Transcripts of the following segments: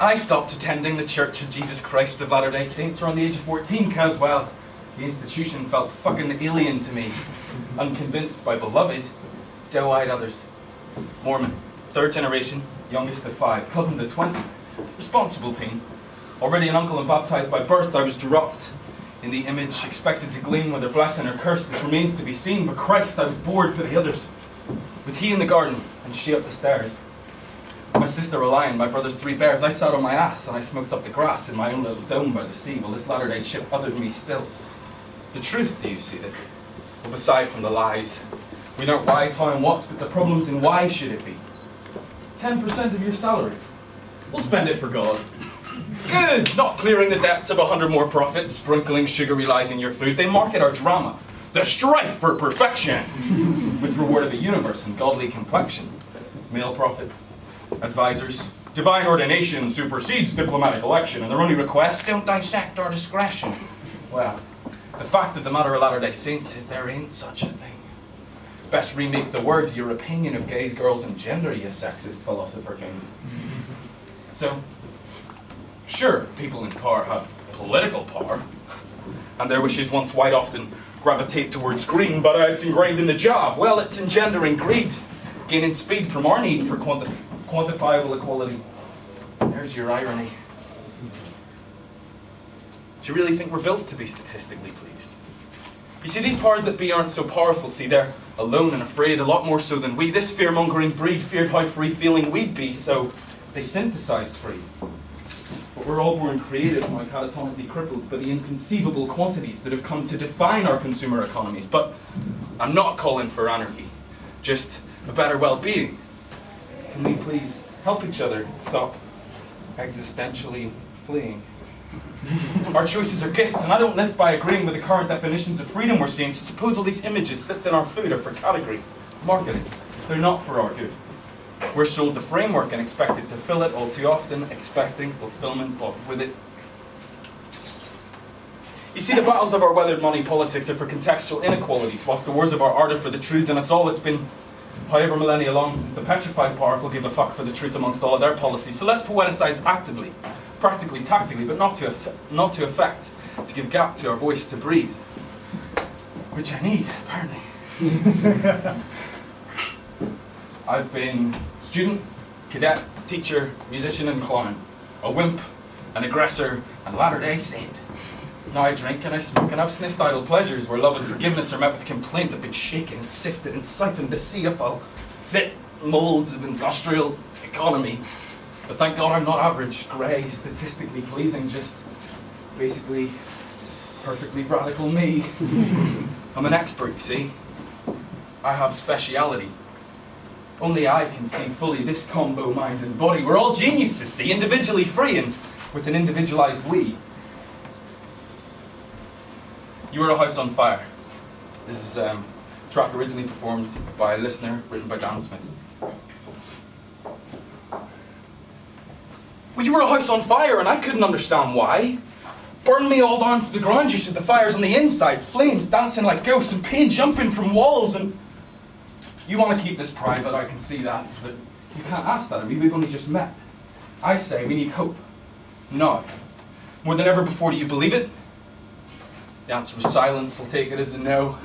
I stopped attending the Church of Jesus Christ of Latter-day Saints around the age of 14 because, well, the institution felt fucking alien to me. Unconvinced by beloved, doe-eyed others. Mormon, third generation, youngest of 5, cousin to 20, responsible teen. Already an uncle and baptized by birth, I was dropped in the image, expected to glean whether blessing or curse. This remains to be seen, but Christ, I was bored with the others. With he in the garden and she up the stairs. My sister a lion, my brother's 3 bears. I sat on my ass and I smoked up the grass in my own little dome by the sea, while this latter-day ship othered me still. The truth, do you see that? Well, aside from the lies, we aren't wise how and what's, but the problem's in why should it be? 10% of your salary. We'll spend it for God. Good! Not clearing the debts of 100 more profits, sprinkling sugary lies in your food. They market our drama, the strife for perfection, with reward of the universe and godly complexion. Male prophet, advisors, divine ordination supersedes diplomatic election, and their only request, don't dissect our discretion. Well, the fact of the matter of Latter-day Saints is there ain't such a thing. Best remake the word to your opinion of gays, girls, and gender, you sexist philosopher kings. So, sure, people in power have political power, and their wishes once white often gravitate towards green, but it's ingrained in the job. Well, it's engendering greed, gaining speed from our need for quantifiable equality. There's your irony. Do you really think we're built to be statistically pleased? You see, these powers that be aren't so powerful. See, they're alone and afraid, a lot more so than we. This fear-mongering breed feared how free-feeling we'd be, so they synthesized free. But we're all born creative, now catatomically crippled by the inconceivable quantities that have come to define our consumer economies. But I'm not calling for anarchy, just a better well-being. Can we please help each other stop existentially fleeing? Our choices are gifts, and I don't live by agreeing with the current definitions of freedom we're seeing. So suppose all these images slipped in our food are for category, marketing. They're not for our good. We're sold the framework and expected to fill it all too often, expecting fulfillment, but with it. You see, the battles of our weathered money politics are for contextual inequalities, whilst the wars of our art are for the truth in us all. It's been however millennia long since the petrified powerful give a fuck for the truth amongst all of their policies. So let's poeticize actively, practically, tactically, but not to affect, to give gap to our voice to breathe. Which I need, apparently. I've been student, cadet, teacher, musician and clown. A wimp, an aggressor, and Latter-day Saint. Now I drink and I smoke and I've sniffed idle pleasures where love and forgiveness are met with complaint. I've been shaken and sifted and siphoned to see if I'll fit molds of industrial economy. But thank God I'm not average, grey, statistically pleasing, just basically perfectly radical me. I'm an expert, you see. I have speciality. Only I can see fully this combo mind and body. We're all geniuses, see, individually free and with an individualized we. You Were a House on Fire. This is a track originally performed by a listener, written by Dan Smith. Well, you were a house on fire and I couldn't understand why. Burn me all down to the ground, you said. The fire's on the inside, flames dancing like ghosts and pain jumping from walls. And you want to keep this private, I can see that, but you can't ask that of me, we've only just met. I say we need hope. No. More than ever before, do you believe it? The answer was silence. I'll take it as a no.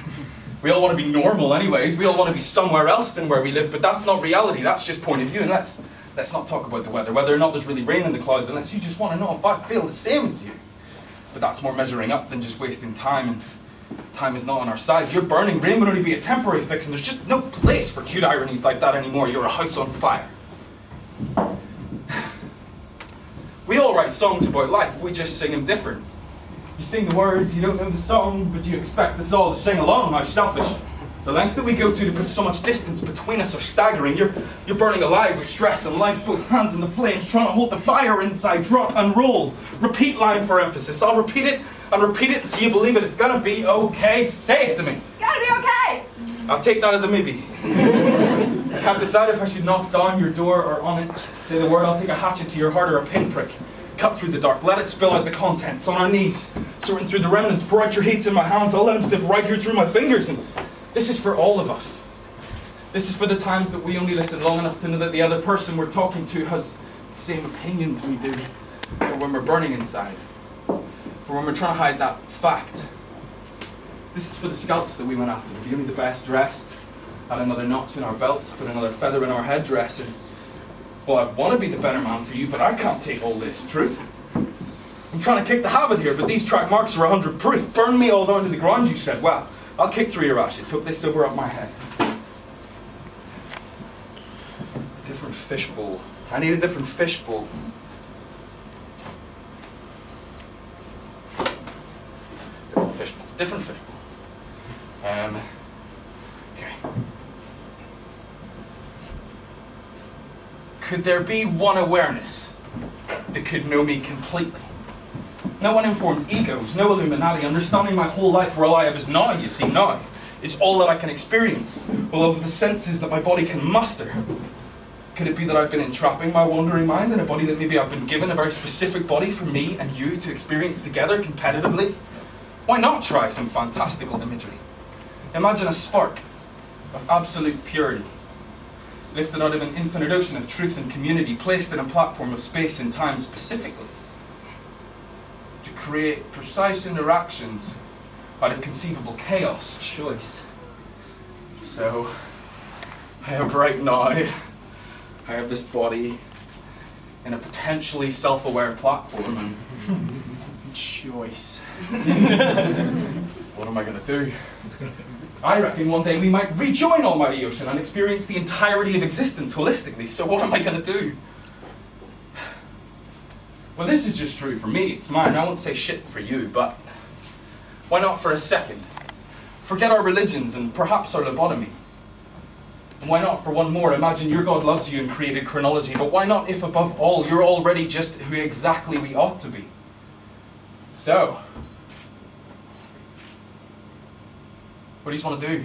We all want to be normal anyways. We all want to be somewhere else than where we live, but that's not reality. That's just point of view. And let's not talk about the weather, whether or not there's really rain in the clouds, unless you just want to know if I feel the same as you. But that's more measuring up than just wasting time, and time is not on our sides. You're burning. Rain would only be a temporary fix, and there's just no place for cute ironies like that anymore. You're a house on fire. We all write songs about life. We just sing them different. You sing the words, you don't know the song, but you expect us all to sing along. How selfish. The lengths that we go to put so much distance between us are staggering. You're burning alive with stress and life, both hands in the flames, trying to hold the fire inside. Drop and roll. Repeat line for emphasis. I'll repeat it until you believe it. It's gonna be okay. Say it to me. It's gonna be okay. I'll take that as a maybe. I can't decide if I should knock down your door or on it. Say the word, I'll take a hatchet to your heart or a pinprick. Cut through the dark, let it spill out the contents on our knees. Sorting through the remnants, pour out your hates in my hands. I'll let them slip right here through my fingers. And this is for all of us. This is for the times that we only listen long enough to know that the other person we're talking to has same opinions we do, for when we're burning inside, for when we're trying to hide that fact. This is for the scalps that we went after, to be only the best dressed, add another notch in our belts, put another feather in our headdress, and well, I want to be the better man for you, but I can't take all this truth. I'm trying to kick the habit here, but these track marks are 100 proof. Burn me all down to the ground, you said. Well, I'll kick through your ashes. Hope they sober up my head. Different fishbowl. I need a different fishbowl. Different fishbowl. Different fishbowl. Okay. Could there be one awareness that could know me completely? No uninformed egos, no Illuminati, understanding my whole life where all I have is now, you see, now, is all that I can experience, all of the senses that my body can muster. Could it be that I've been entrapping my wandering mind in a body that maybe I've been given a very specific body for me and you to experience together competitively? Why not try some fantastical imagery? Imagine a spark of absolute purity, lifted out of an infinite ocean of truth and community, placed in a platform of space and time specifically, to create precise interactions out of conceivable chaos. Choice. So, I have right now, I have this body in a potentially self-aware platform and choice. What am I going to do? I reckon one day we might rejoin Almighty Ocean and experience the entirety of existence holistically. So what am I going to do? Well, this is just true for me. It's mine. I won't say shit for you, but why not for a second? Forget our religions and perhaps our lobotomy. And why not for one more? Imagine your God loves you and created chronology, but why not if above all you're already just who exactly we ought to be? So, what do you want to do?